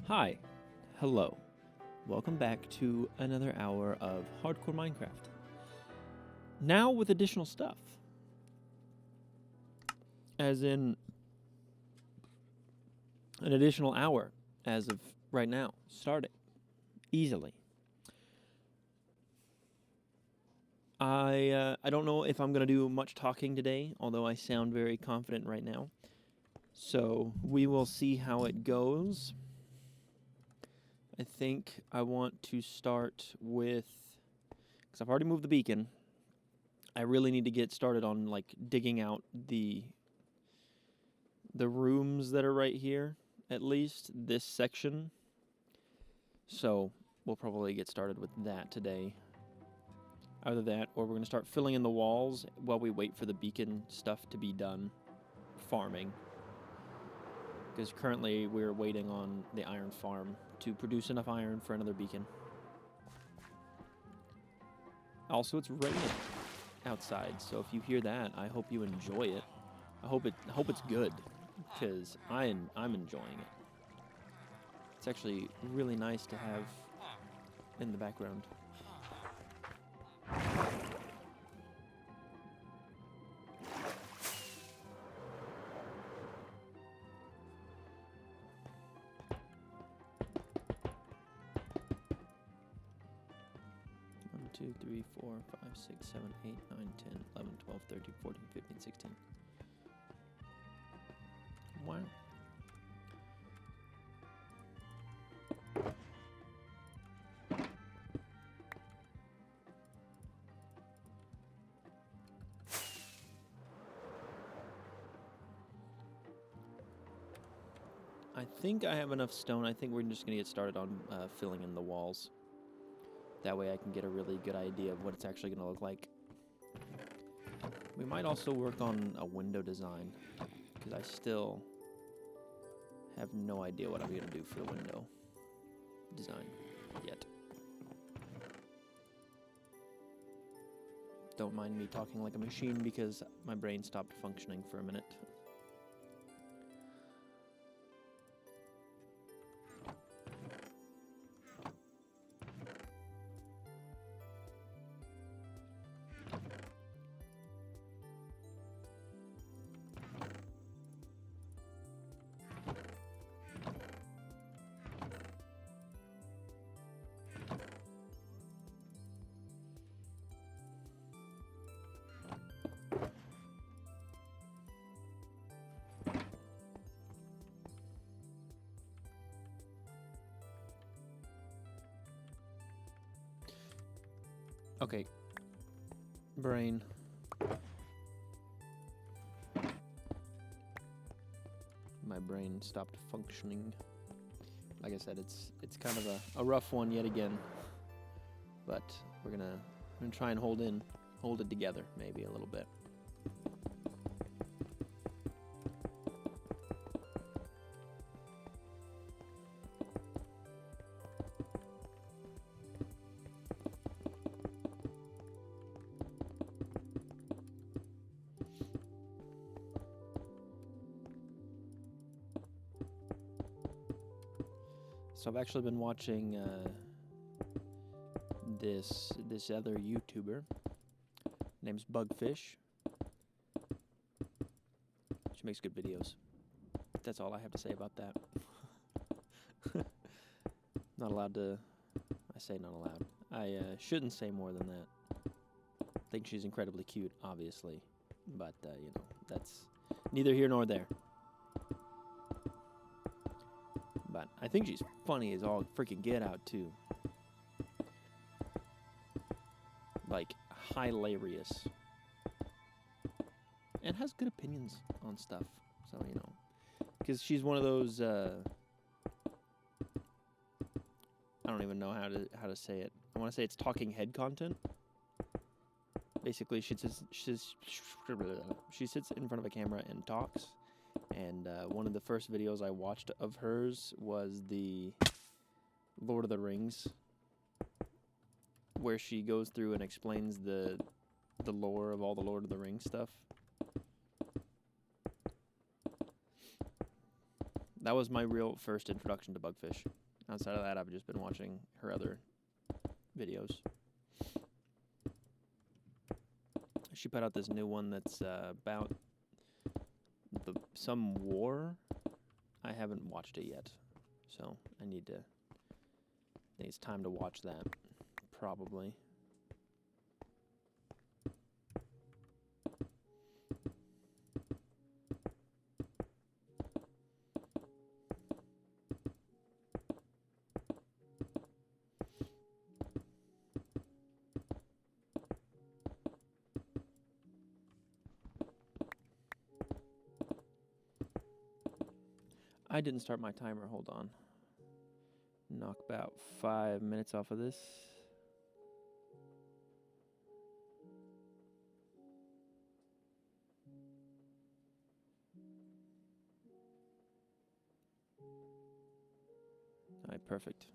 Hi, hello. Welcome back to another hour of Hardcore Minecraft. Now with additional stuff. As in an additional hour as of right now, starting easily. I don't know if I'm going to do much talking today, although I sound very confident right now. So we will see how it goes. I think I want to start with, because I've already moved the beacon. I really need to get started on like digging out the rooms that are right here, at least this section. So we'll probably get started with that today. Either that, or we're going to start filling in the walls while we wait for the beacon stuff to be done farming. Because currently we're waiting on the iron farm to produce enough iron for another beacon. Also, it's raining outside, so if you hear that, I hope you enjoy it. I hope it's good, because I'm enjoying it. It's actually really nice to have in the background. One, 2, 3, 4, 5, 6, 7, 8, 9, 10, 11, 12, 13, 14, 15, 16. Wow. I think I have enough stone. I think we're just going to get started on filling in the walls. That way I can get a really good idea of what it's actually going to look like. We might also work on a window design, because I still have no idea what I'm going to do for the window design yet. Don't mind me talking like a machine because my brain stopped functioning for a minute. Okay. Brain. My brain stopped functioning. Like I said, it's kind of a rough one yet again. But we're gonna try and hold it together maybe a little bit. So I've actually been watching this other YouTuber name's Bugfish. She makes good videos. That's all I have to say about that. Not allowed to. I say not allowed. I shouldn't say more than that. I think she's incredibly cute, obviously, but you know, that's neither here nor there. But I think she's funny as all freaking get out, too. Like, hilarious. And has good opinions on stuff. So, you know. Because she's one of those, I don't even know how to say it. I want to say it's talking head content. Basically, she sits in front of a camera and talks. And one of the first videos I watched of hers was the Lord of the Rings, where she goes through and explains the lore of all the Lord of the Rings stuff. That was my real first introduction to Bugfish. Outside of that, I've just been watching her other videos. She put out this new one that's about some war. I haven't watched it yet, so I think it's time to watch that, probably. I didn't start my timer, hold on. Knock about 5 minutes off of this. Alright, perfect.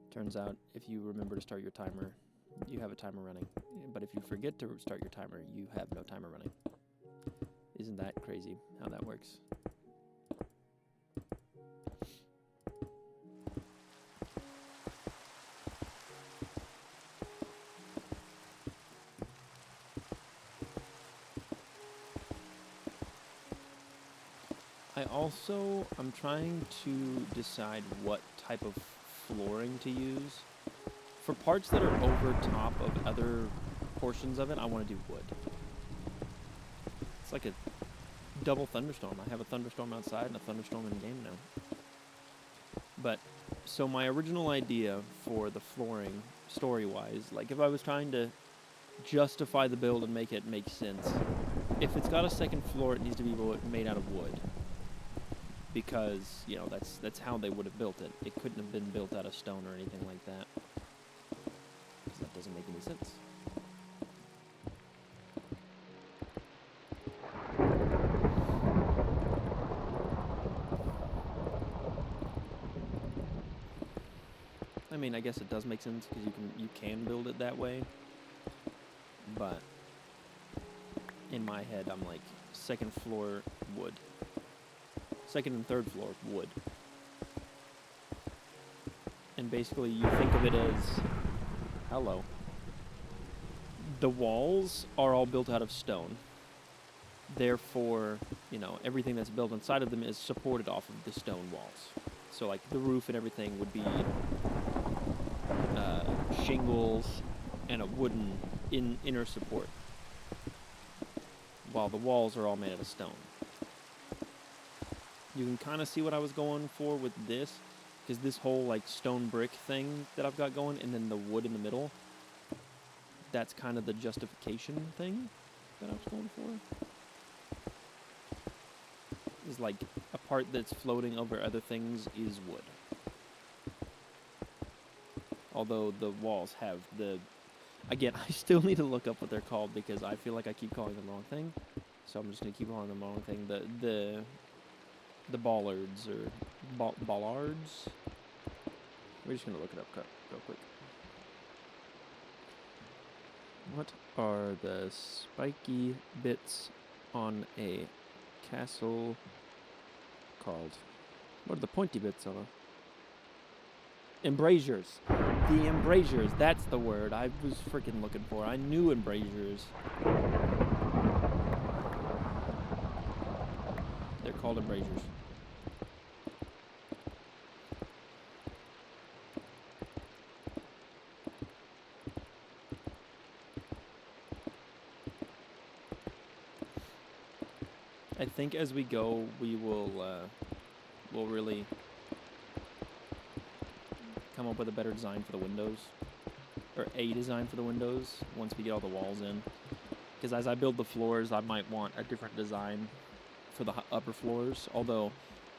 Turns out, if you remember to start your timer, you have a timer running. But if you forget to start your timer, you have no timer running. Isn't that crazy how that works? I'm trying to decide what type of flooring to use. For parts that are over top of other portions of it, I want to do wood. It's like a double thunderstorm. I have a thunderstorm outside and a thunderstorm in game now. But, so my original idea for the flooring, story-wise, like if I was trying to justify the build and make it make sense, if it's got a second floor, it needs to be made out of wood. Because, you know, that's how they would have built it. It couldn't have been built out of stone or anything like that. Because that doesn't make any sense. I mean, I guess it does make sense because you can build it that way. But in my head, I'm like, second floor wood. Second and third floor wood. And basically you think of it as, hello. The walls are all built out of stone. Therefore, you know, everything that's built inside of them is supported off of the stone walls. So like the roof and everything would be shingles and a wooden inner support. While the walls are all made out of stone. You can kind of see what I was going for with this, because this whole like stone brick thing that I've got going, and then the wood in the middle, that's kind of the justification thing that I was going for. Is like a part that's floating over other things is wood. Although the walls have the, again, I still need to look up what they're called because I feel like I keep calling them the wrong thing. So I'm just going to keep calling them the wrong thing. The bollards or bollards. We're just going to look it up real quick. What are the spiky bits on a castle called? What are the pointy bits on a? Embrasures. The embrasures, that's the word I was freaking looking for. I knew embrasures. They're called embrasures. I think as we go, we will we'll really come up with a better design for the windows, or a design for the windows once we get all the walls in. Because as I build the floors, I might want a different design for the upper floors. Although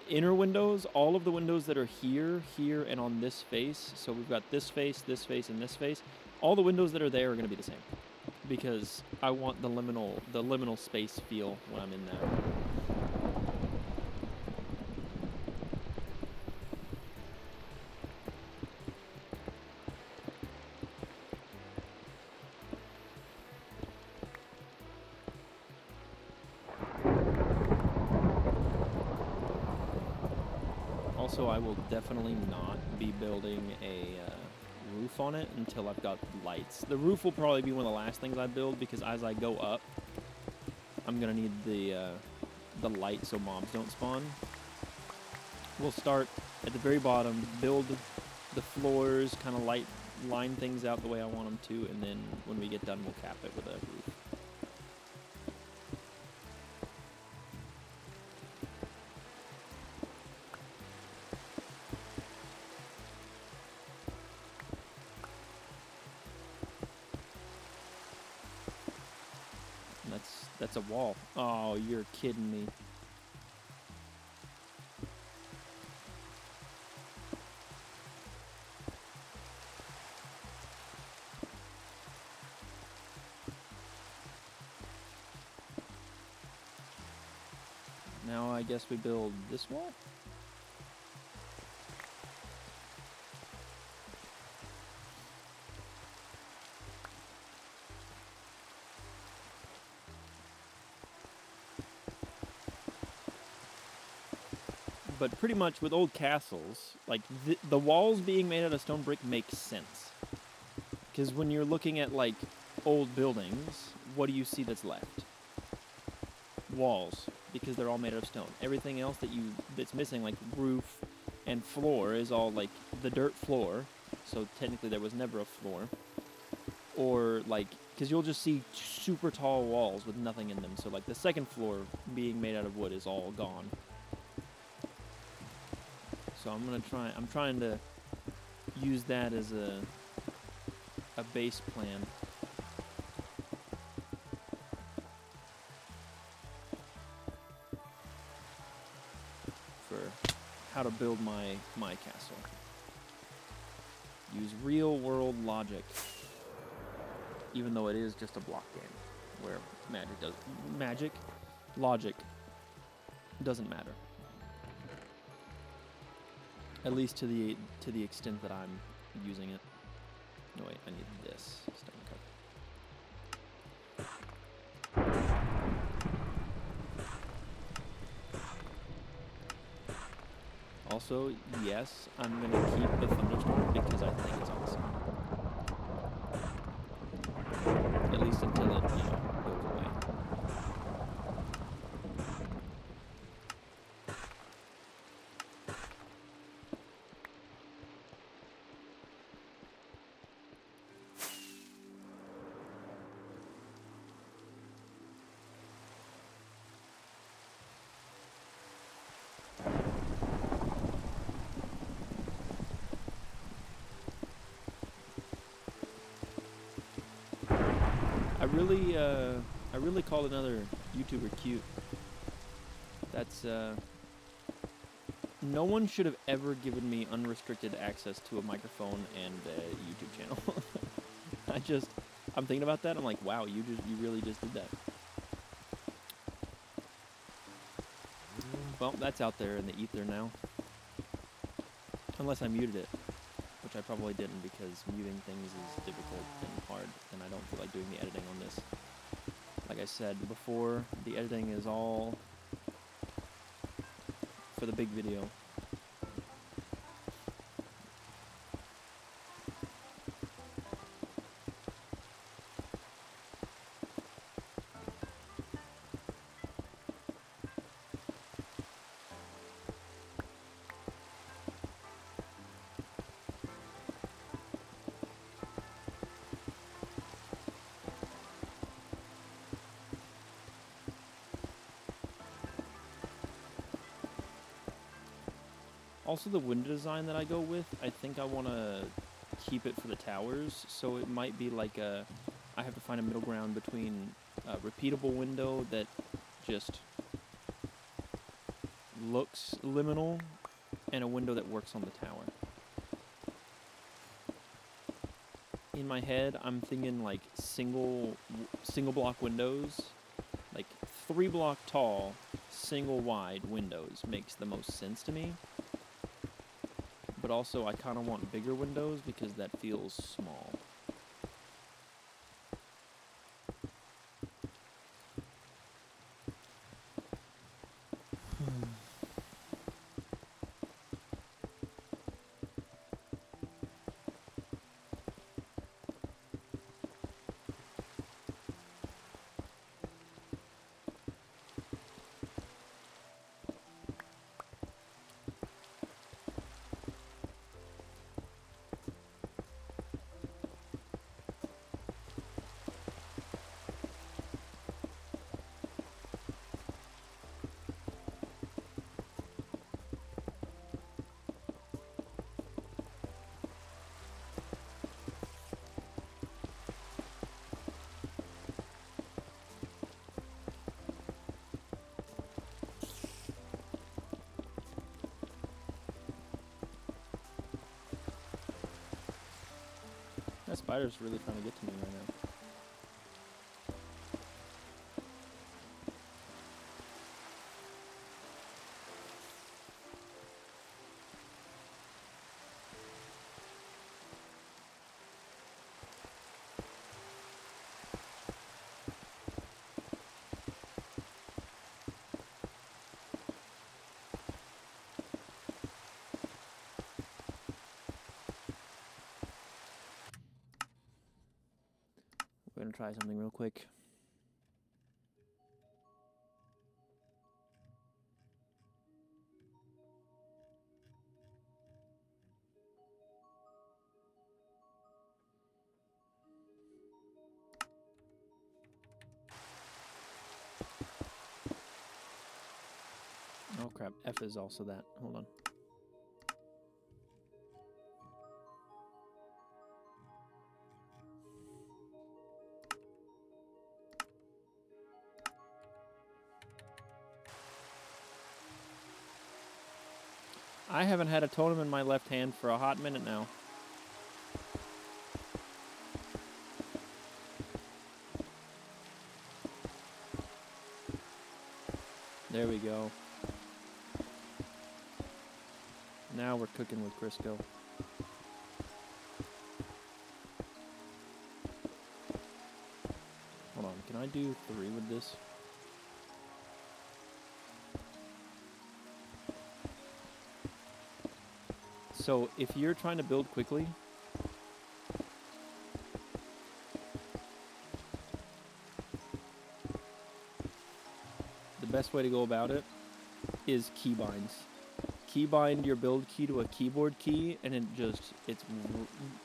inner windows, all of the windows that are here, and on this face, so we've got this face, and this face, all the windows that are there are going to be the same. Because I want the liminal space feel when I'm in there. Also, I will definitely not be building a roof on it until I've got lights. The roof will probably be one of the last things I build because as I go up, I'm gonna need the light so mobs don't spawn. We'll start at the very bottom, build the floors, kind of line things out the way I want them to, and then when we get done, we'll cap it with a roof. That's a wall. Oh, you're kidding me. Now I guess we build this wall? But pretty much with old castles, like the walls being made out of stone brick makes sense. Because when you're looking at like old buildings, what do you see that's left? Walls, because they're all made out of stone. Everything else that's missing, like roof and floor, is all like the dirt floor. So technically there was never a floor. Or like, because you'll just see super tall walls with nothing in them. So like the second floor being made out of wood is all gone. So I'm trying to use that as a base plan. For how to build my castle. Use real world logic. Even though it is just a block game where logic doesn't matter. At least to the extent that I'm using it. No wait, I need this stone cup. Also, yes, I'm gonna keep the thunderstorm because I think it's awesome. At least until it, goes away. I really called another YouTuber cute. That's, no one should have ever given me unrestricted access to a microphone and a YouTube channel. I'm thinking about that, I'm like, wow, you really just did that. Well, that's out there in the ether now. Unless I muted it, which I probably didn't because muting things is difficult and hard, and I don't feel like doing the editing on this. Like I said before, the editing is all for the big video. Also, the window design that I go with, I think I want to keep it for the towers, so it might be like I have to find a middle ground between a repeatable window that just looks liminal and a window that works on the tower. In my head, I'm thinking like single block windows, like 3 block tall, single wide windows makes the most sense to me. But also, I kind of want bigger windows because that feels small. spider's really trying to get to me right now. We're gonna try something real quick. Oh crap, F is also that. Hold on. I haven't had a totem in my left hand for a hot minute now. There we go. Now we're cooking with Crisco. Hold on, can I do 3 with this? So if you're trying to build quickly, the best way to go about it is keybinds. Keybind your build key to a keyboard key, and it just,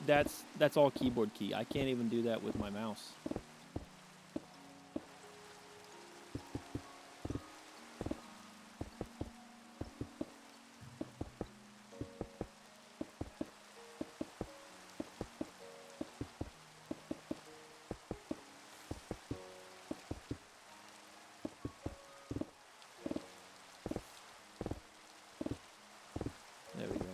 that's all keyboard key. I can't even do that with my mouse. There we go.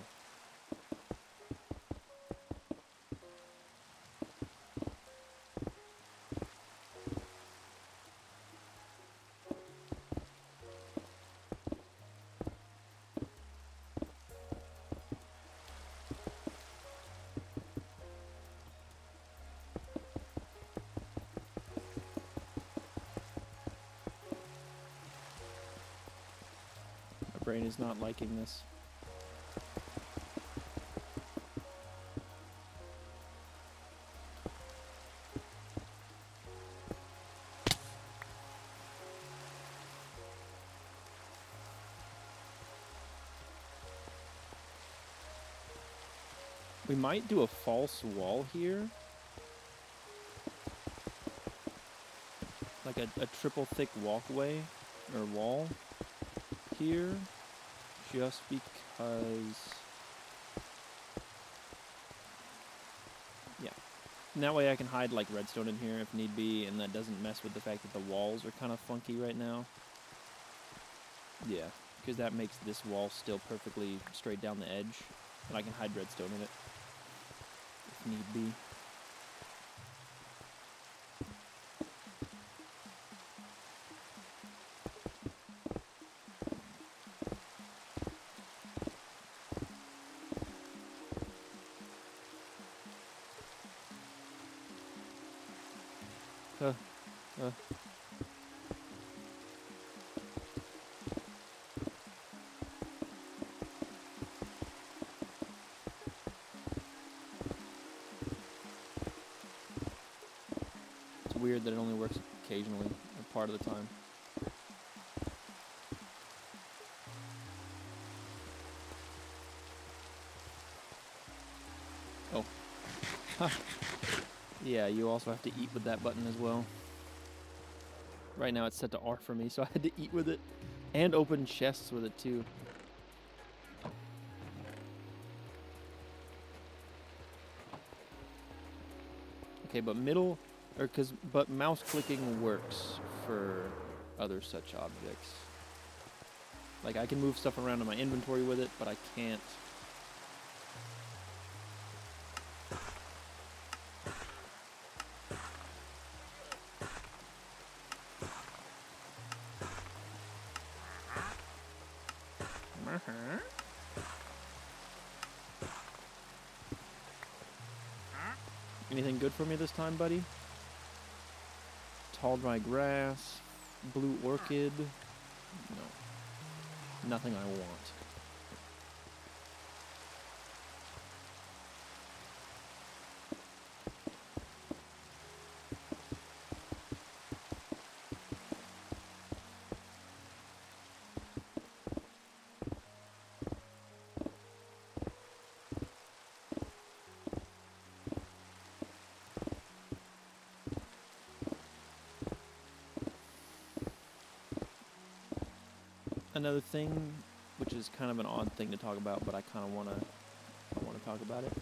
My brain is not liking this. We might do a false wall here. Like a triple thick walkway or wall here. Just because... Yeah. And that way I can hide like redstone in here if need be, and that doesn't mess with the fact that the walls are kind of funky right now. Yeah, because that makes this wall still perfectly straight down the edge, and I can hide redstone in it if need be. It's weird that it only works occasionally, or part of the time. Oh. Yeah, you also have to eat with that button as well. Right now it's set to R for me, so I had to eat with it. And open chests with it too. Okay, but but mouse clicking works for other such objects. Like I can move stuff around in my inventory with it, but I can't. Anything good for me this time, buddy? Tall, dry grass, blue orchid. No. Nothing I want. Another thing, which is kind of an odd thing to talk about, but I kind of want to talk about it.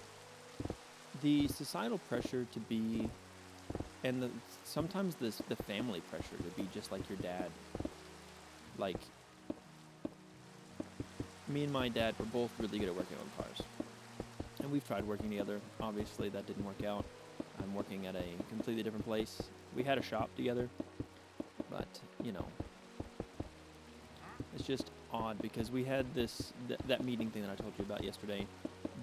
The societal pressure to be, and sometimes the family pressure to be just like your dad. Like, me and my dad were both really good at working on cars. And we've tried working together. Obviously, that didn't work out. I'm working at a completely different place. We had a shop together, but, you know, it's just odd because we had that meeting thing that I told you about yesterday.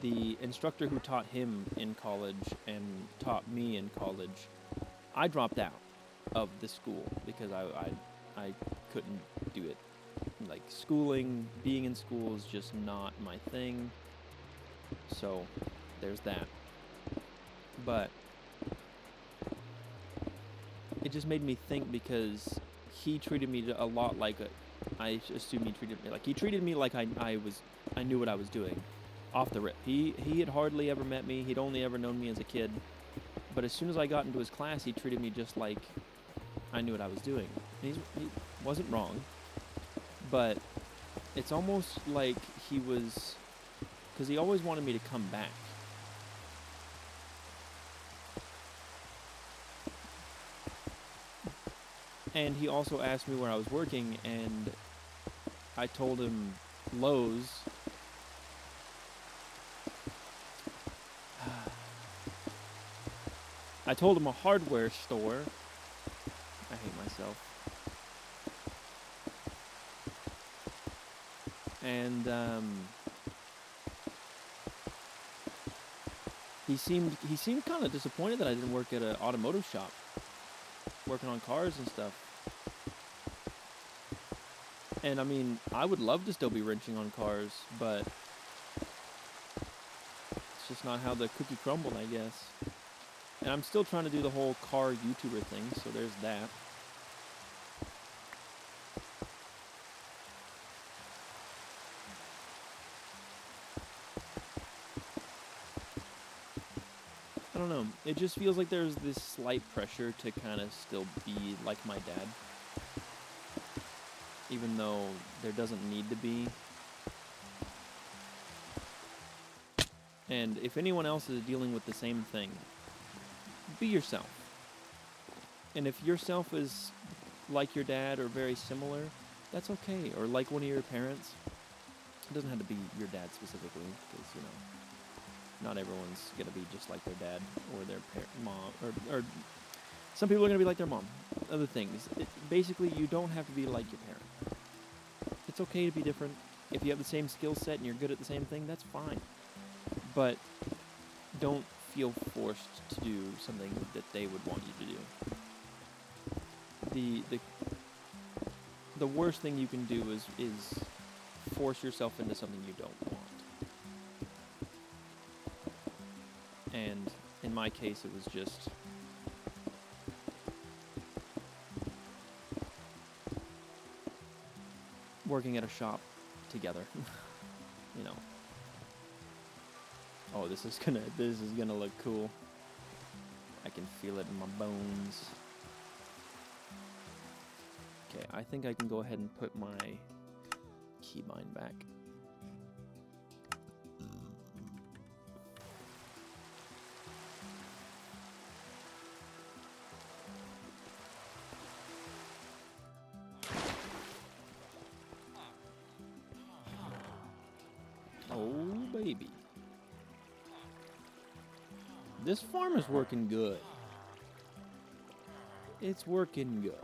The instructor who taught him in college and taught me in college, I dropped out of the school because I couldn't do it. Like, schooling, being in school is just not my thing. So, there's that. But it just made me think because he treated me a lot like I assume he treated me like I knew what I was doing off the rip. He had hardly ever met me. He'd only ever known me as a kid. But as soon as I got into his class, he treated me just like I knew what I was doing. He wasn't wrong. But it's almost like he was, because he always wanted me to come back. And he also asked me where I was working, and I told him Lowe's. I told him a hardware store. I hate myself. And he seemed kind of disappointed that I didn't work at an automotive shop, working on cars and stuff. And I mean, I would love to still be wrenching on cars, but it's just not how the cookie crumbled, I guess. And I'm still trying to do the whole car YouTuber thing, so there's that. I don't know. It just feels like there's this slight pressure to kind of still be like my dad. Even though there doesn't need to be. And if anyone else is dealing with the same thing, be yourself. And if yourself is like your dad or very similar, that's okay. Or like one of your parents. It doesn't have to be your dad specifically, because, you know, not everyone's going to be just like their dad or their mom. Or some people are going to be like their mom. Other things. Basically, you don't have to be like your parent. It's okay to be different. If you have the same skill set and you're good at the same thing, that's fine. But don't feel forced to do something that they would want you to do. The worst thing you can do is force yourself into something you don't want. And in my case, it was just working at a shop together. You know. Oh, this is gonna look cool. I can feel it in my bones. Okay, I think I can go ahead and put my keybind back. Oh, baby. This farm is working good. It's working good.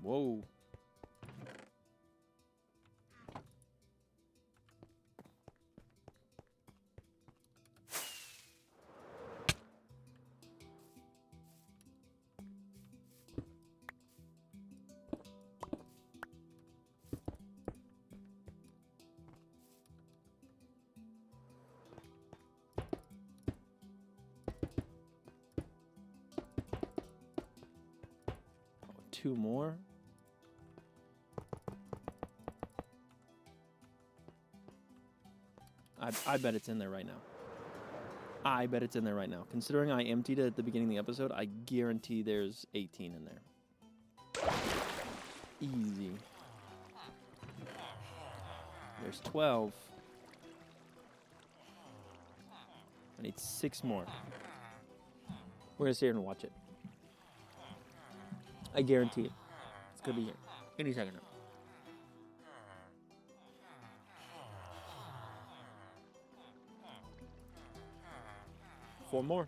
Whoa. Two more. I bet it's in there right now. I bet it's in there right now. Considering I emptied it at the beginning of the episode, I guarantee there's 18 in there. Easy. There's 12. I need 6 more. We're gonna sit here and watch it. I guarantee it. It's gonna be here any second now. Four more.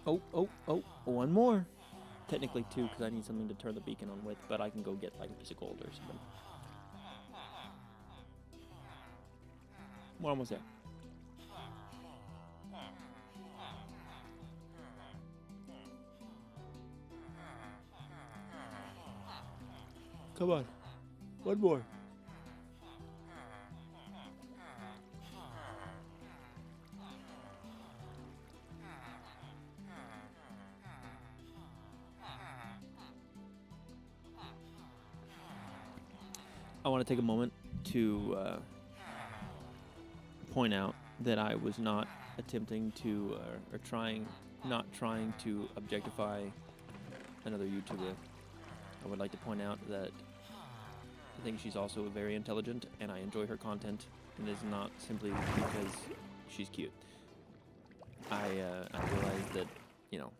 Oh, one more. Technically 2, because I need something to turn the beacon on with, but I can go get like a piece of gold or something. We're almost there. Come on. One more. I want to take a moment to point out that I was not attempting to, not trying to objectify another YouTuber. I would like to point out that I think she's also very intelligent, and I enjoy her content, and it is not simply because she's cute. I realize that, you know,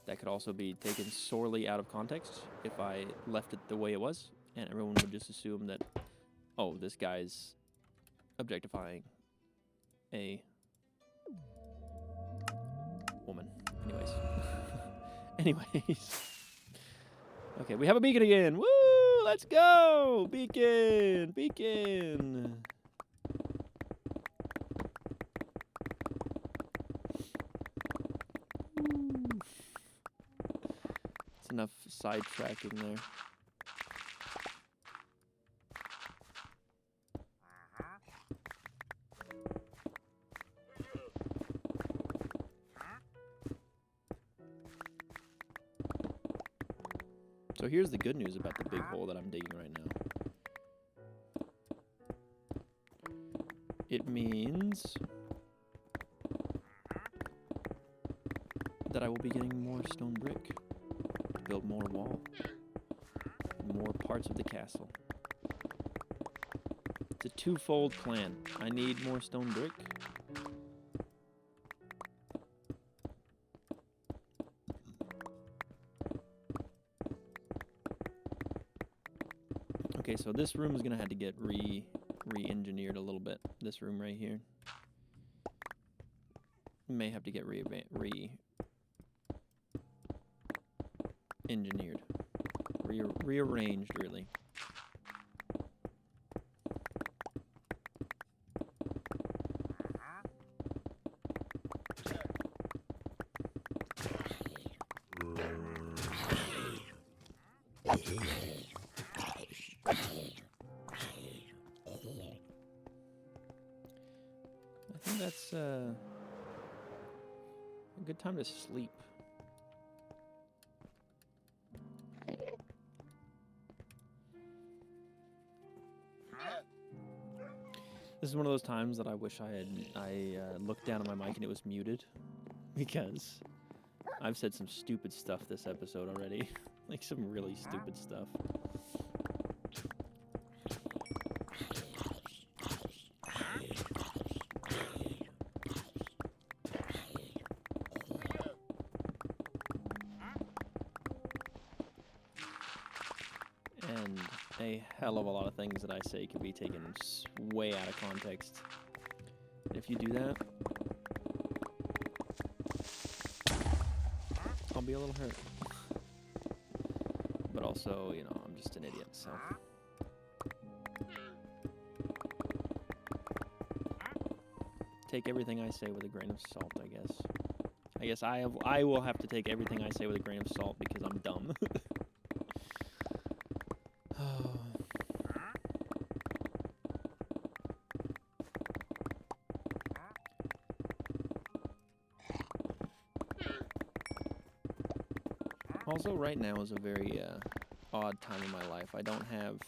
that could also be taken sorely out of context if I left it the way it was, and everyone would just assume that, oh, this guy's objectifying a woman. Anyways. Okay, we have a beacon again. Woo! Let's go! Beacon! Beacon! Woo. It's enough sidetracking there. So here's the good news about the big hole that I'm digging right now. It means that I will be getting more stone brick to build more wall, more parts of the castle. It's a twofold plan. I need more stone brick. Okay, so this room is gonna have to get re-engineered a little bit. This room right here may have to get re-engineered, rearranged, really. I think that's a good time to sleep. This is one of those times that I wish I looked down at my mic and it was muted, because I've said some stupid stuff this episode already. Like some really stupid stuff. And a hell of a lot of things that I say can be taken way out of context. If you do that, I'll be a little hurt. But also, you know, I'm just an idiot, so. Take everything I say with a grain of salt, I guess. I guess I will have to take everything I say with a grain of salt because I'm dumb. Also, right now is a very odd time in my life. I don't have...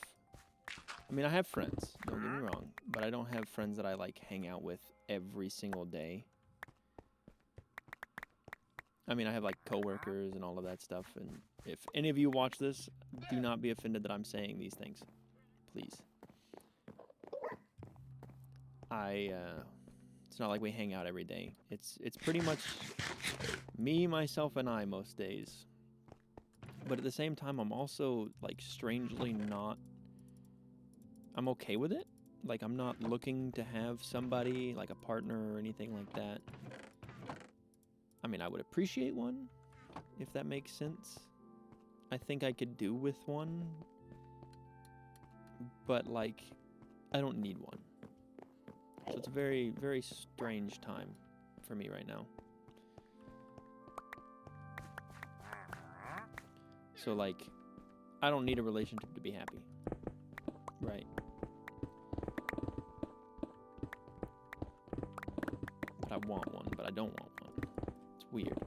I mean, I have friends, don't get me wrong, but I don't have friends that I, like, hang out with every single day. I mean, I have, like, coworkers and all of that stuff, and if any of you watch this, do not be offended that I'm saying these things. Please. It's not like we hang out every day. It's pretty much me, myself, and I most days. But at the same time, I'm also, like, strangely not... I'm okay with it. Like, I'm not looking to have somebody, like a partner or anything like that. I mean, I would appreciate one, if that makes sense. I think I could do with one. But, like, I don't need one. So it's a very, very strange time for me right now. So, like, I don't need a relationship to be happy. Right. But I want one, but I don't want one. It's weird.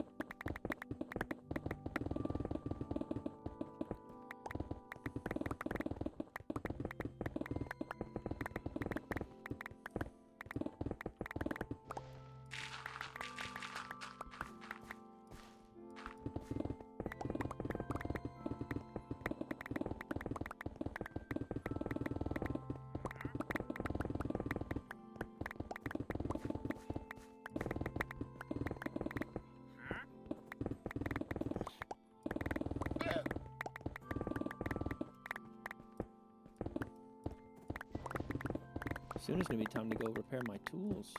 Soon it's gonna be time to go repair my tools.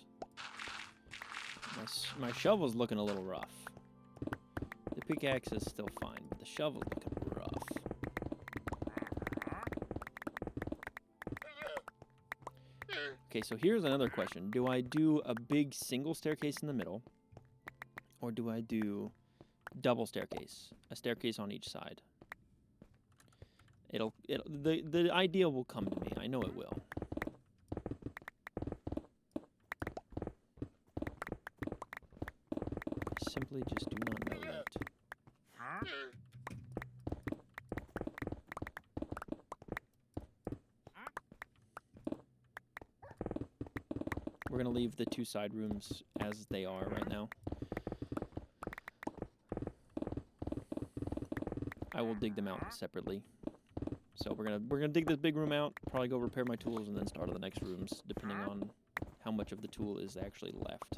My shovel's looking a little rough. The pickaxe is still fine, but the shovel's looking rough. Okay, so here's another question. Do I do a big single staircase in the middle? Or do I do double staircase? A staircase on each side? The idea will come to me. I know it will. Simply just do not know yet. We're gonna leave the two side rooms as they are right now. I will dig them out separately. So we're gonna dig this big room out, probably go repair my tools, and then start on the next rooms, depending on how much of the tool is actually left.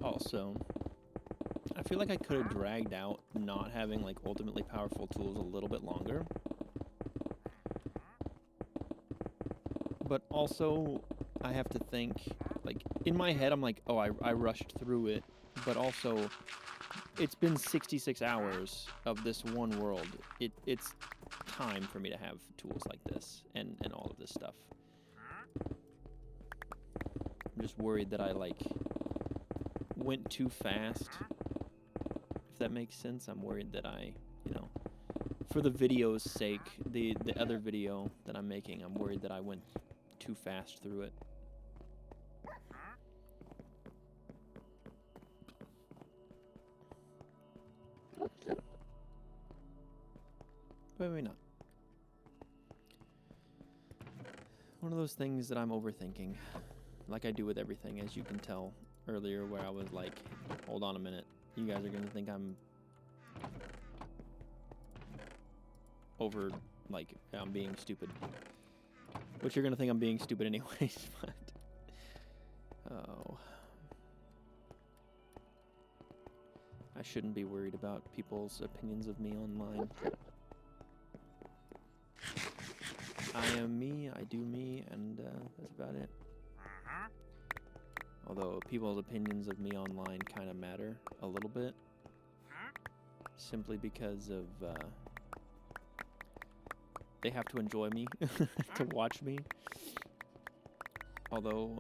Also, I feel like I could have dragged out not having, like, ultimately powerful tools a little bit longer. But also, I have to think, like, in my head, I'm like, oh, I rushed through it. But also, it's been 66 hours of this one world. It's time for me to have tools like this and all of this stuff. I'm just worried that I, like, went too fast, if that makes sense. I'm worried that I, you know, for the video's sake, the other video that I'm making, I'm worried that I went too fast through it. But maybe not. One of those things that I'm overthinking, like I do with everything, as you can tell earlier, where I was like, hold on a minute, you guys are going to think I'm I'm being stupid. Which you're going to think I'm being stupid anyways, but... Oh. I shouldn't be worried about people's opinions of me online. I am me, I do me, and that's about it. Although people's opinions of me online kind of matter a little bit. Simply because of... they have to enjoy me to watch me. Although,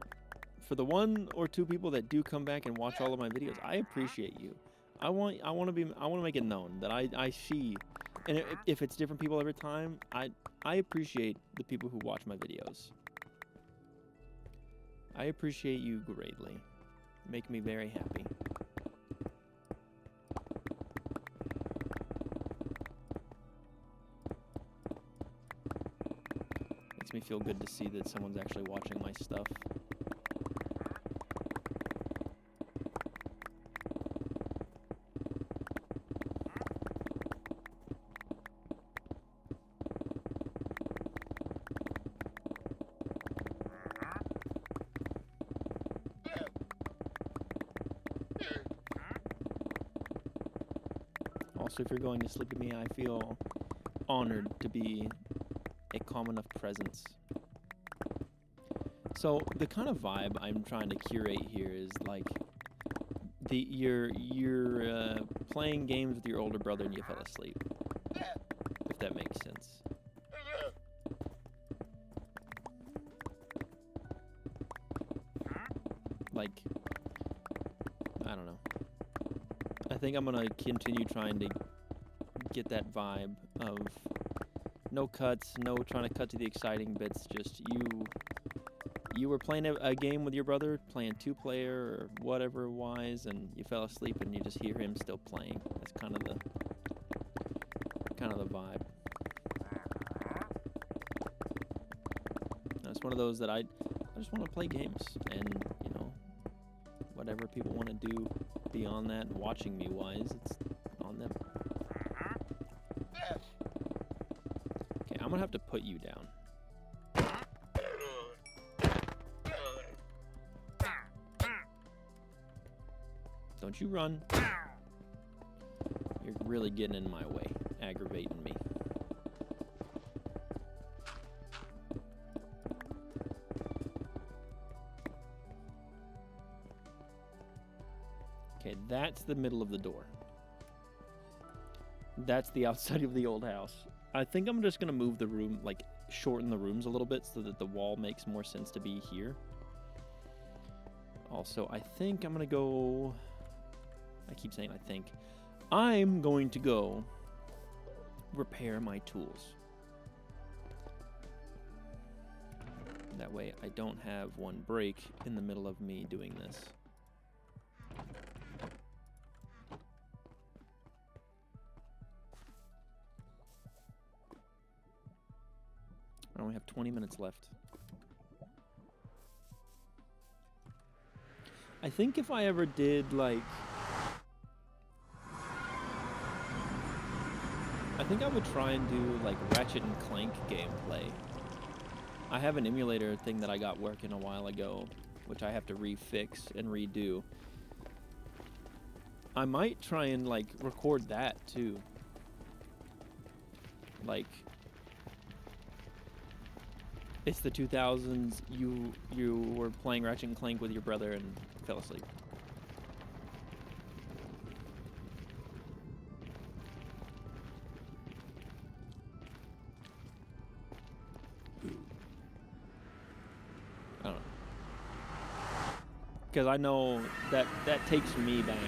for the 1 or 2 people that do come back and watch all of my videos, I appreciate you. I want to make it known that I see, and if it's different people every time, I appreciate the people who watch my videos. I appreciate you greatly. Make me very happy. Makes me feel good to see that someone's actually watching my stuff. Also, if you're going to sleep with me, I feel honored to be a calm enough presence. So the kind of vibe I'm trying to curate here is like you're playing games with your older brother and you fell asleep. If that makes sense. Like, I don't know. I think I'm gonna continue trying to get that vibe of no cuts, no trying to cut to the exciting bits, just you were playing a game with your brother, playing 2-player or whatever wise, and you fell asleep and you just hear him still playing. That's kind of the vibe. It's one of those that I just want to play games, and you know, whatever people want to do beyond that, watching me wise, it's on them. Okay, I'm gonna have to put you down. Don't you run. You're really getting in my way, aggravating me. Okay, that's the middle of the door. That's the outside of the old house. I think I'm just gonna move the room, like shorten the rooms a little bit so that the wall makes more sense to be here. Also, I think I'm gonna go... I keep saying I think. I'm going to go repair my tools. That way I don't have one break in the middle of me doing this. I only have 20 minutes left. I think if I ever did, like... I think I would try and do, like, Ratchet and Clank gameplay. I have an emulator thing that I got working a while ago, which I have to refix and redo. I might try and, like, record that, too. Like... It's the 2000s, you were playing Ratchet and Clank with your brother and fell asleep. I don't know. Because I know that takes me back.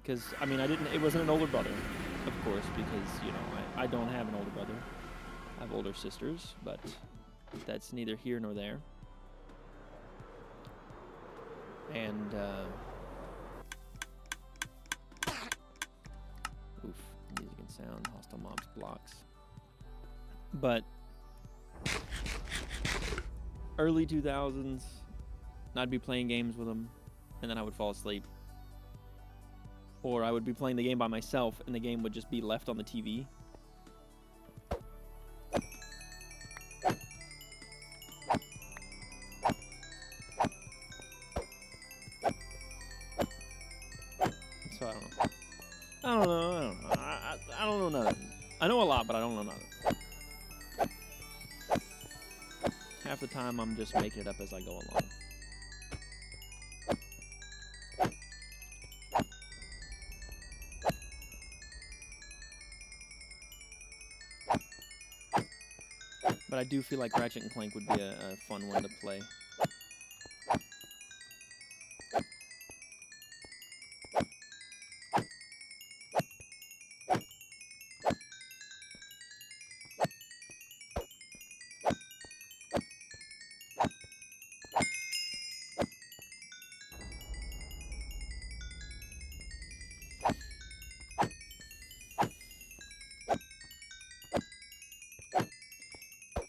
Because, I mean, it wasn't an older brother, of course, because, you know, I don't have an older brother. I have older sisters, but that's neither here nor there. And sound, hostile mobs, blocks. But early 2000s, I'd be playing games with them, and then I would fall asleep. Or I would be playing the game by myself, and the game would just be left on the TV. So I don't know. I don't know nothing. I know a lot, but I don't know nothing. Half the time, I'm just making it up as I go along. But I do feel like Ratchet & Clank would be a fun one to play.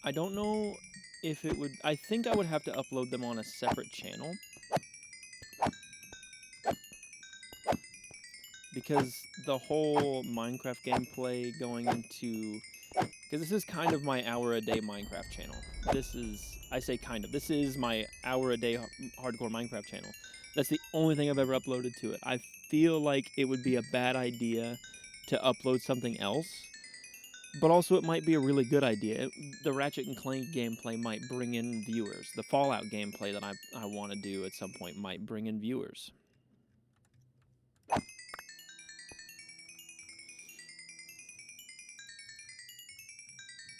I don't know if it would... I think I would have to upload them on a separate channel. Because the whole Minecraft gameplay going into... Because this is kind of my hour-a-day Minecraft channel. This is... I say kind of. This is my hour-a-day hardcore Minecraft channel. That's the only thing I've ever uploaded to it. I feel like it would be a bad idea to upload something else. But also it might be a really good idea. The Ratchet & Clank gameplay might bring in viewers. The Fallout gameplay that I want to do at some point might bring in viewers. I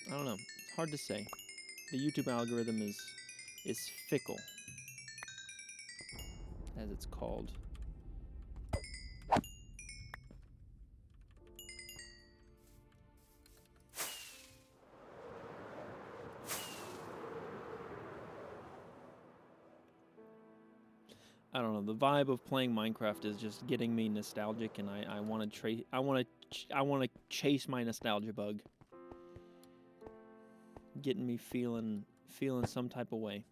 don't know. It's hard to say. The YouTube algorithm is fickle, as it's called. I don't know. The vibe of playing Minecraft is just getting me nostalgic, and I want to chase my nostalgia bug, getting me feeling some type of way.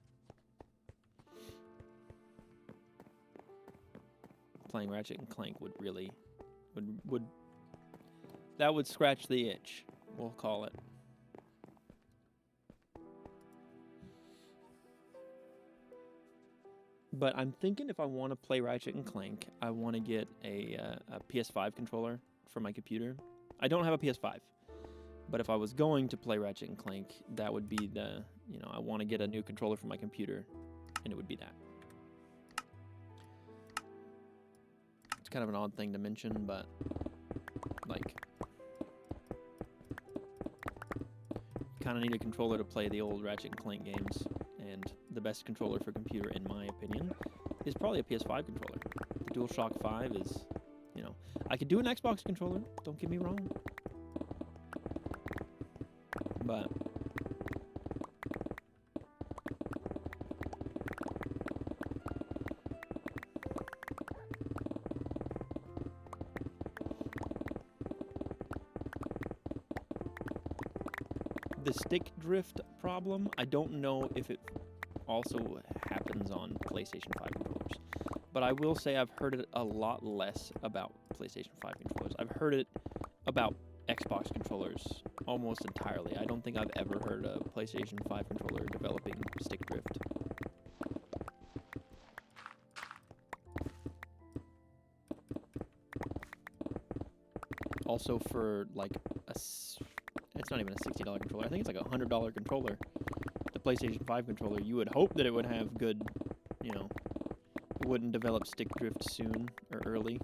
Playing Ratchet & Clank would really that would scratch the itch, we'll call it. But I'm thinking if I want to play Ratchet & Clank, I want to get a PS5 controller for my computer. I don't have a PS5, but if I was going to play Ratchet & Clank, that would be the, I want to get a new controller for my computer, and it would be that. It's kind of an odd thing to mention, but, like, you kind of need a controller to play the old Ratchet & Clank games. And the best controller for computer, in my opinion, is probably a PS5 controller. The DualShock 5 is, I could do an Xbox controller, don't get me wrong. But the stick drift problem, I don't know if it also happens on PlayStation 5 controllers. But I will say I've heard it a lot less about PlayStation 5 controllers. I've heard it about Xbox controllers almost entirely. I don't think I've ever heard a PlayStation 5 controller developing stick drift. Also for like it's not even a $60 controller. I think it's like a $100 controller. The PlayStation 5 controller, you would hope that it would have good, it wouldn't develop stick drift soon or early.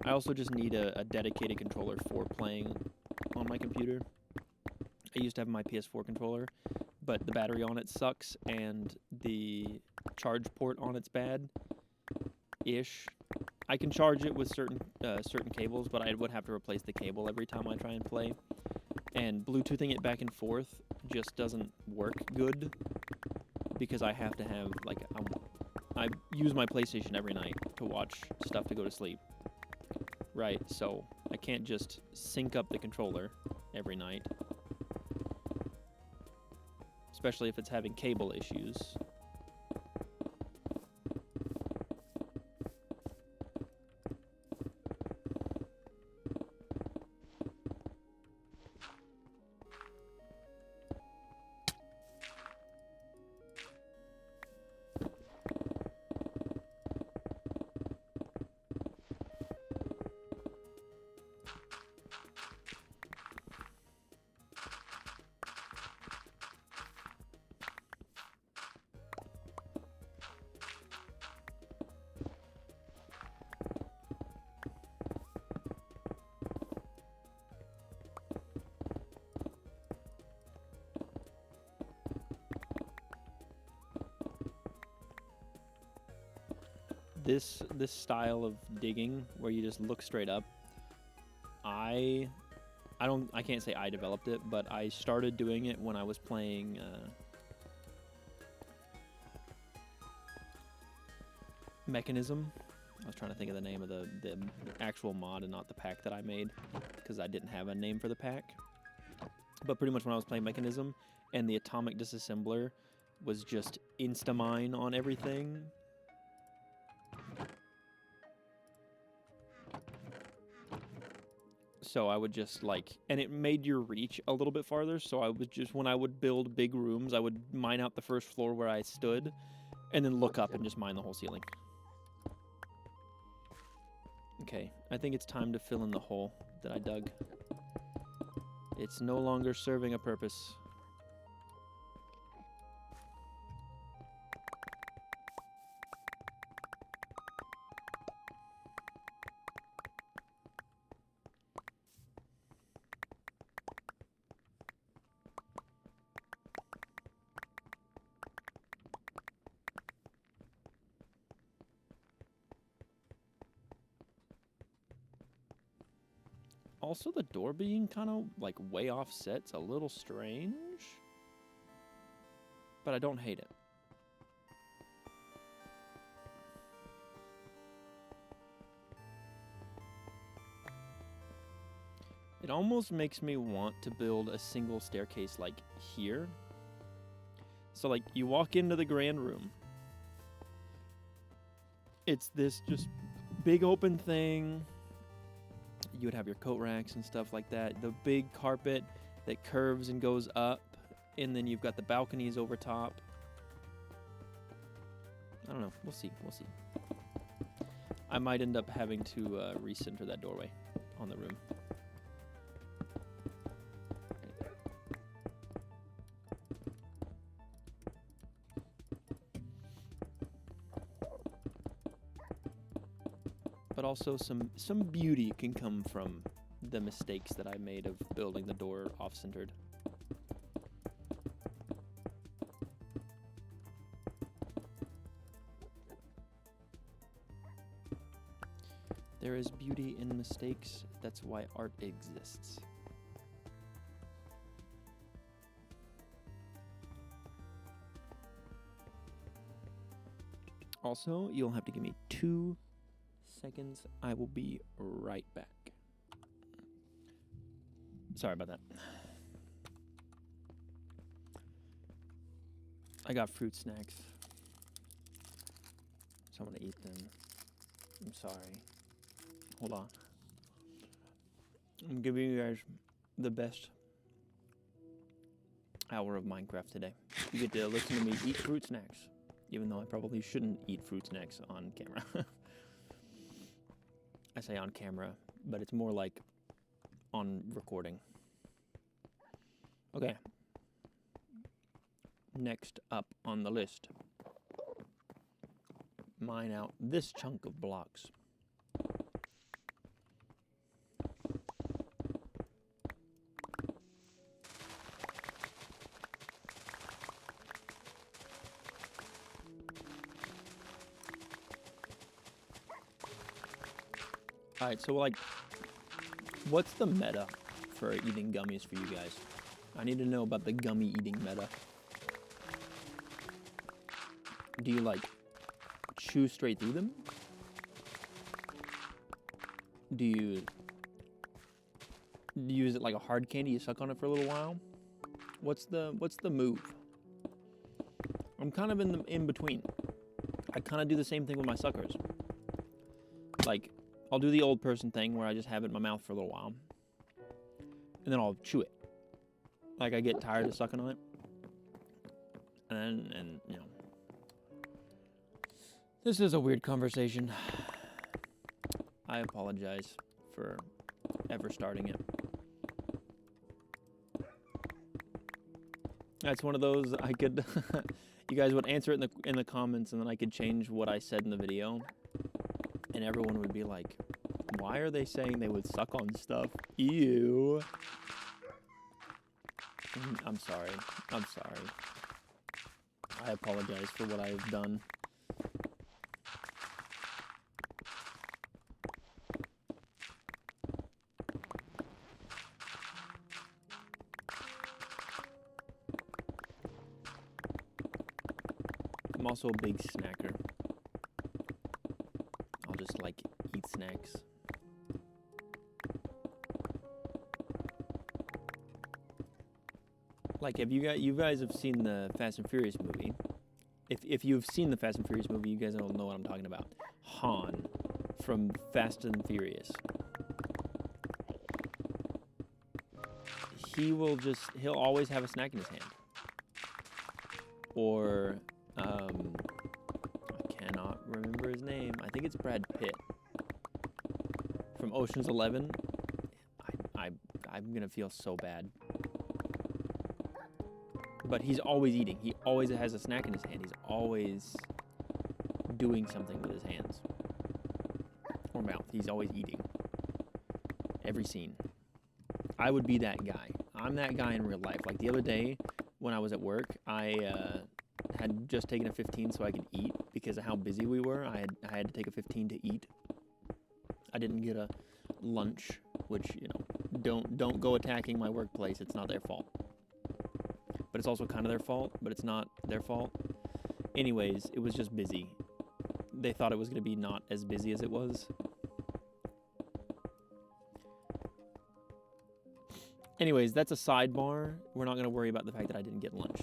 I also just need a dedicated controller for playing on my computer. I used to have my PS4 controller, but the battery on it sucks and the charge port on it's bad-ish. I can charge it with certain cables, but I would have to replace the cable every time I try and play. And Bluetoothing it back and forth just doesn't work good because I have to have, I use my PlayStation every night to watch stuff to go to sleep. right? So I can't just sync up the controller every night, especially if it's having cable issues. This style of digging where you just look straight up, I can't say I developed it, but I started doing it when I was playing Mechanism. I was trying to think of the name of the actual mod and not the pack that I made, because I didn't have a name for the pack. But pretty much when I was playing Mechanism, and the Atomic Disassembler was just insta-mine on everything. So I would just and it made your reach a little bit farther. So I would just, when I would build big rooms, I would mine out the first floor where I stood, and then look up and just mine the whole ceiling. Okay, I think it's time to fill in the hole that I dug. It's no longer serving a purpose. Also, the door being kind of way offset's a little strange, but I don't hate it. It almost makes me want to build a single staircase here. So you walk into the grand room. It's this just big open thing. You would have your coat racks and stuff like that. The big carpet that curves and goes up, and then you've got the balconies over top. I don't know. We'll see. We'll see. I might end up having to recenter that doorway on the room. But also some beauty can come from the mistakes that I made of building the door off-centered. There is beauty in mistakes. That's why art exists. Also, you'll have to give me 2 seconds. I will be right back. Sorry about that. I got fruit snacks, so I'm gonna eat them. I'm sorry. Hold on. I'm giving you guys the best hour of Minecraft today. You get to listen to me eat fruit snacks, even though I probably shouldn't eat fruit snacks on camera. I say on camera, but it's more like on recording. Okay. Next up on the list. Mine out this chunk of blocks. Alright, so what's the meta for eating gummies for you guys? I need to know about the gummy eating meta. Do you chew straight through them? Do you use it like a hard candy? You suck on it for a little while? What's the move? I'm kind of in between. I kind of do the same thing with my suckers. Like, I'll do the old person thing where I just have it in my mouth for a little while. And then I'll chew it. Like, I get tired of sucking on it. And you know. This is a weird conversation. I apologize for ever starting it. That's one of those I could... You guys would answer it in the comments, and then I could change what I said in the video. And everyone would be like, why are they saying they would suck on stuff? Ew. I'm sorry. I'm sorry. I apologize for what I've done. I'm also a big snacker. I'll just like eat snacks. Like, have you guys have seen the Fast and Furious movie? If you've seen the Fast and Furious movie, you guys don't know what I'm talking about. Han from Fast and Furious. He'll always have a snack in his hand. Or I cannot remember his name. I think it's Brad Pitt from Ocean's 11. I'm gonna feel so bad. But he's always eating. He always has a snack in his hand. He's always doing something with his hands or mouth. He's always eating. Every scene. I would be that guy. I'm that guy in real life. Like the other day when I was at work, I had just taken a 15 so I could eat because of how busy we were. I had to take a 15 to eat. I didn't get a lunch, which, you know, don't go attacking my workplace. It's not their fault. But it's also kind of their fault, but it's not their fault. Anyways, it was just busy. They thought it was going to be not as busy as it was. Anyways, that's a sidebar. We're not going to worry about the fact that I didn't get lunch.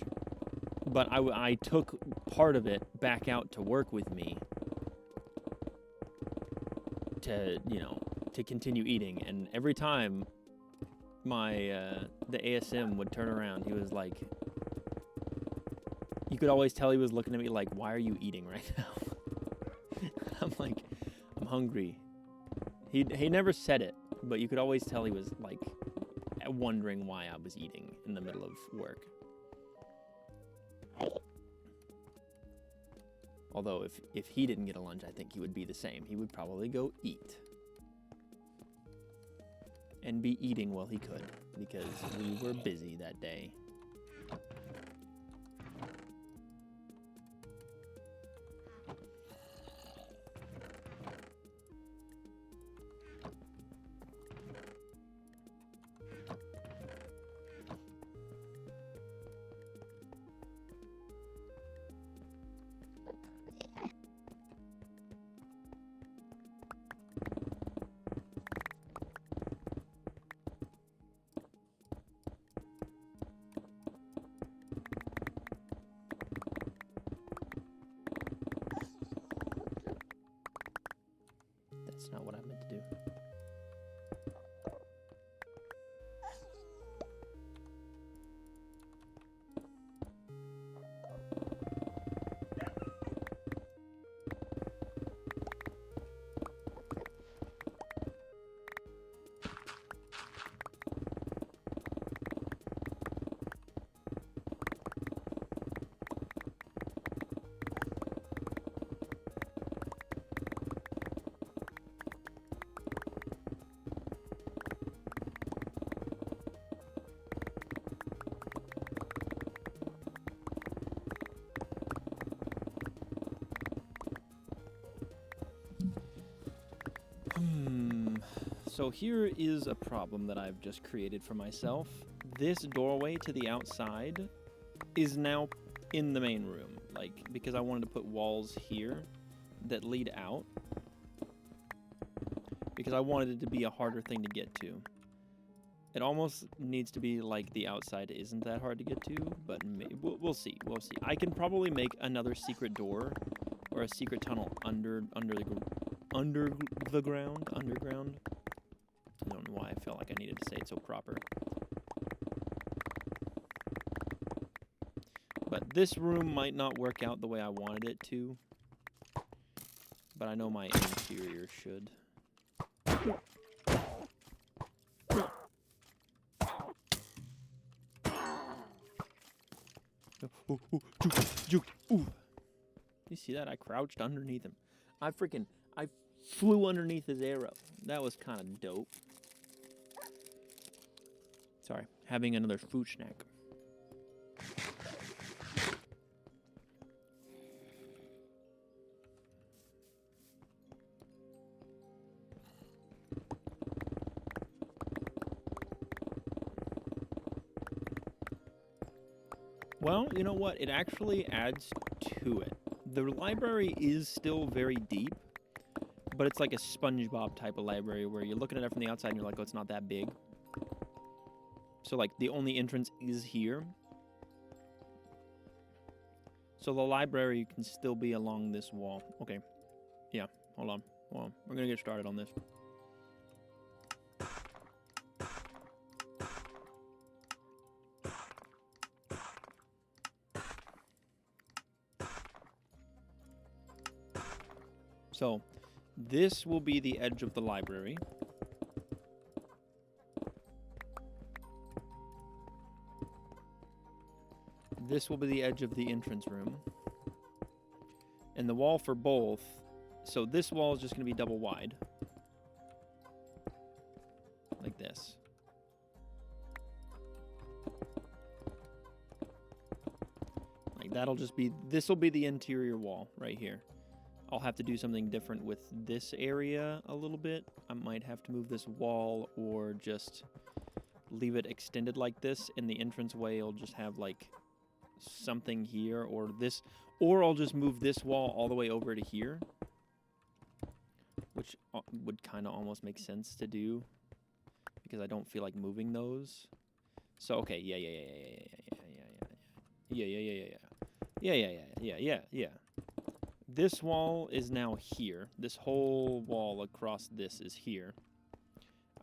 But I took part of it back out to work with me to, you know, to continue eating. And every time the ASM would turn around, he was like, you could always tell he was looking at me like, why are you eating right now? I'm like, I'm hungry. He never said it, but you could always tell he was like wondering why I was eating in the middle of work. Although if he didn't get a lunch, I think he would be the same. He would probably go eat. And be eating while he could, because we were busy that day. That's not what I meant to do. So here is a problem that I've just created for myself. This doorway to the outside is now in the main room, like, because I wanted to put walls here that lead out. because I wanted it to be a harder thing to get to. It almost needs to be like the outside isn't that hard to get to, but we'll see. We'll see. I can probably make another secret door or a secret tunnel underground. I don't know why I felt like I needed to say it so proper. But this room might not work out the way I wanted it to, but I know my interior should. Ooh. You see that? I crouched underneath him. I flew underneath his arrow. That was kind of dope. Sorry, having another food snack. Well, you know what? It actually adds to it. The library is still very deep, but it's like a SpongeBob type of library where you're looking at it from the outside and you're like, oh, it's not that big. So, like, the only entrance is here. So the library can still be along this wall. Okay. Yeah, hold on. We're going to get started on this. So, this will be the edge of the library. This will be the edge of the entrance room. And the wall for both, so this wall is just going to be double wide. Like this. Like that'll just be, this will be the interior wall right here. I'll have to do something different with this area a little bit. I might have to move this wall or just leave it extended like this, and the entranceway will just have like something here or this, or I'll just move this wall all the way over to here, which would kind of almost make sense to do because I don't feel like moving those. So okay, yeah. This wall is now here. This whole wall across this is here.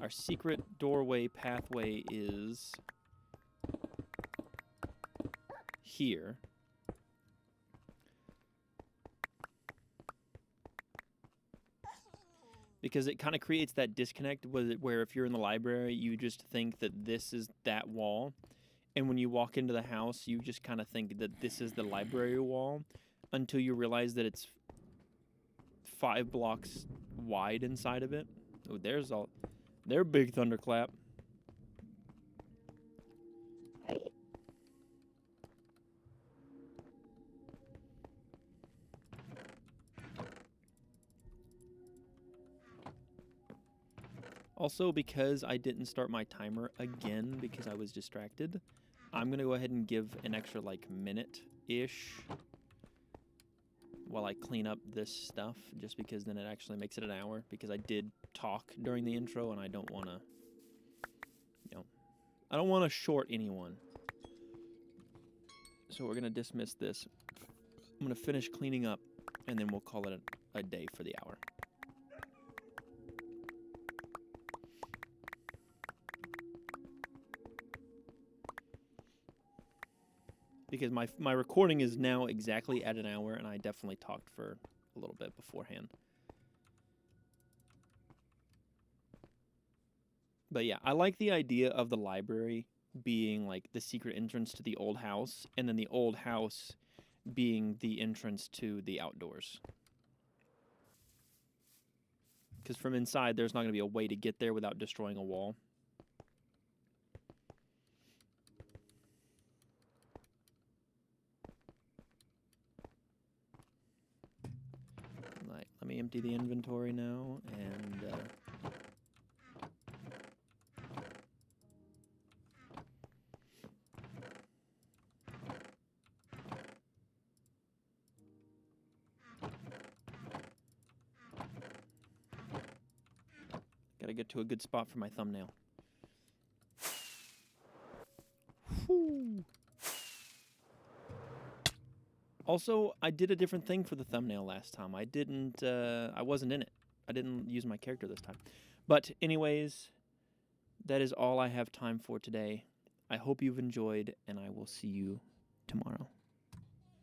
Our secret doorway pathway is here. Because it kind of creates that disconnect where if you're in the library, you just think that this is that wall. And when you walk into the house, you just kind of think that this is the library wall until you realize that it's 5 blocks wide inside of it. Oh, there's their big thunderclap. Also, because I didn't start my timer again because I was distracted, I'm going to go ahead and give an extra, like, minute-ish while I clean up this stuff, just because then it actually makes it an hour, because I did talk during the intro, and I don't want to, I don't want to short anyone. So we're going to dismiss this. I'm going to finish cleaning up, and then we'll call it a day for the hour. Because my recording is now exactly at an hour, and I definitely talked for a little bit beforehand. But yeah, I like the idea of the library being like the secret entrance to the old house, and then the old house being the entrance to the outdoors. Because from inside, there's not going to be a way to get there without destroying a wall. Let me empty the inventory now, and Gotta get to a good spot for my thumbnail. Whew. Also, I did a different thing for the thumbnail last time. I wasn't in it. I didn't use my character this time. But anyways, that is all I have time for today. I hope you've enjoyed, and I will see you tomorrow.